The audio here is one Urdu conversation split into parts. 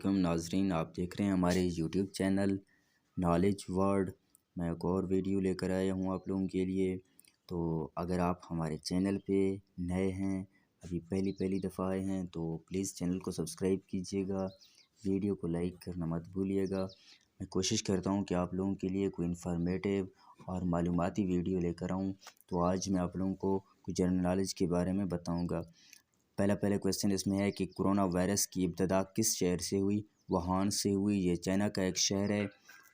علیکم ناظرین، آپ دیکھ رہے ہیں ہمارے یوٹیوب چینل نالج ورلڈ۔ میں ایک اور ویڈیو لے کر آیا ہوں آپ لوگوں کے لیے۔ تو اگر آپ ہمارے چینل پہ نئے ہیں، ابھی پہلی دفعہ آئے ہیں، تو پلیز چینل کو سبسکرائب کیجیے گا، ویڈیو کو لائک کرنا مت بھولیے گا۔ میں کوشش کرتا ہوں کہ آپ لوگوں کے لیے کوئی انفارمیٹیو اور معلوماتی ویڈیو لے کر آؤں۔ تو آج میں آپ لوگوں کو کچھ جنرل نالج کے بارے میں بتاؤں گا۔ پہلا کویسچن اس میں ہے کہ کرونا وائرس کی ابتدا کس شہر سے ہوئی؟ ووہان سے ہوئی۔ یہ چائنا کا ایک شہر ہے۔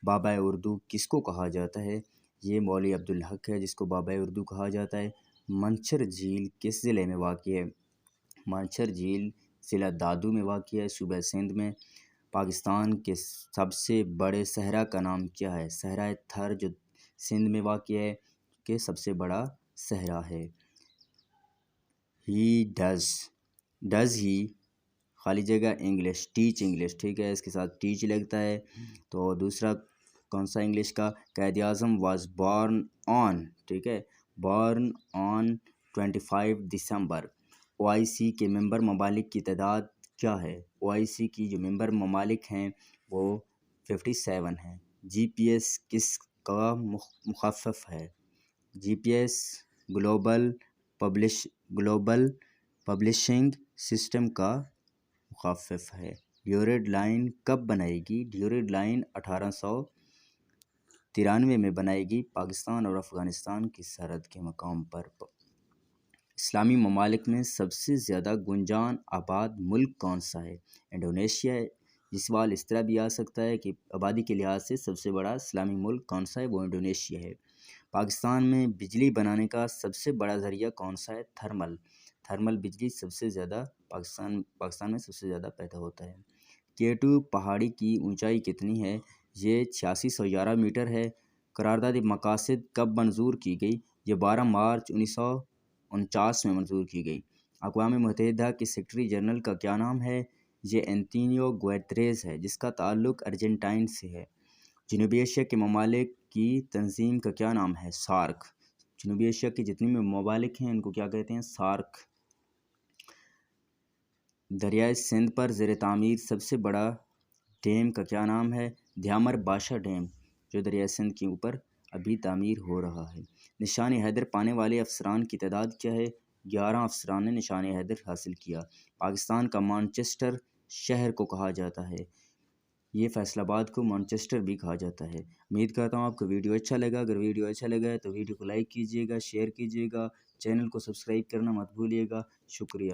بابائے اردو کس کو کہا جاتا ہے؟ یہ مولوی عبدالحق ہے، جس کو بابائے اردو کہا جاتا ہے۔ منچھر جھیل کس ضلع میں واقع ہے؟ منچھر جھیل ضلع دادو میں واقع ہے، صوبہ سندھ میں۔ پاکستان کے سب سے بڑے صحرا کا نام کیا ہے؟ صحرائے تھر، جو سندھ میں واقع ہے، کہ سب سے بڑا صحرا ہے۔ ہی ڈز ہی خالی جگہ انگلش، ٹیچ انگلش، ٹھیک ہے، اس کے ساتھ ٹیچ لگتا ہے۔ تو دوسرا کون سا انگلش کا؟ قائد اعظم واز بورن آن، ٹھیک ہے، بورن آن 25 دسمبر۔ او آئی سی کے ممبر ممالک کی تعداد کیا ہے؟ او آئی سی کی جو ممبر ممالک ہیں وہ 57 ہیں۔ جی پی ایس کس کا مخفف ہے؟ G P S global publishing system کا مخفف ہے۔ ڈیورڈ لائن کب بنائے گی؟ ڈیورڈ لائن 1893 میں بنائے گی، پاکستان اور افغانستان کی سرحد کے مقام پر۔ اسلامی ممالک میں سب سے زیادہ گنجان آباد ملک کون سا ہے؟ انڈونیشیا ہے۔ یہ سوال اس طرح بھی آ سکتا ہے کہ آبادی کے لحاظ سے سب سے بڑا اسلامی ملک کون سا ہے؟ وہ انڈونیشیا ہے۔ پاکستان میں بجلی بنانے کا سب سے بڑا ذریعہ کون سا ہے؟ تھرمل بجلی سب سے زیادہ پاکستان میں سب سے زیادہ پیدا ہوتا ہے۔ K2 پہاڑی کی اونچائی کتنی ہے؟ یہ 8611 میٹر ہے۔ قرارداد مقاصد کب منظور کی گئی؟ یہ 12 مارچ 1949 میں منظور کی گئی۔ اقوام متحدہ کے سیکرٹری جنرل کا کیا نام ہے؟ یہ انتونیو گوتریز ہے، جس کا تعلق ارجنٹائن سے ہے۔ جنوبی ایشیا کے ممالک کی تنظیم کا کیا نام ہے؟ سارک۔ جنوبی ایشیا کے جتنے بھی ممالک ہیں ان کو کیا کہتے ہیں؟ سارک۔ دریائے سندھ پر زیر تعمیر سب سے بڑا ڈیم کا کیا نام ہے؟ دھیامر باشا ڈیم، جو دریائے سندھ کے اوپر ابھی تعمیر ہو رہا ہے۔ نشان حیدر پانے والے افسران کی تعداد کیا ہے؟ 11 افسران نے نشان حیدر حاصل کیا۔ پاکستان کا مانچسٹر شہر کو کہا جاتا ہے۔ یہ فیصل آباد کو مانچسٹر بھی کہا جاتا ہے۔ امید کرتا ہوں آپ کو ویڈیو اچھا لگا۔ اگر ویڈیو اچھا لگا ہے تو ویڈیو کو لائک کیجیے گا، شیئر کیجیے گا، چینل کو سبسکرائب کرنا مت بھولیے گا۔ شکریہ۔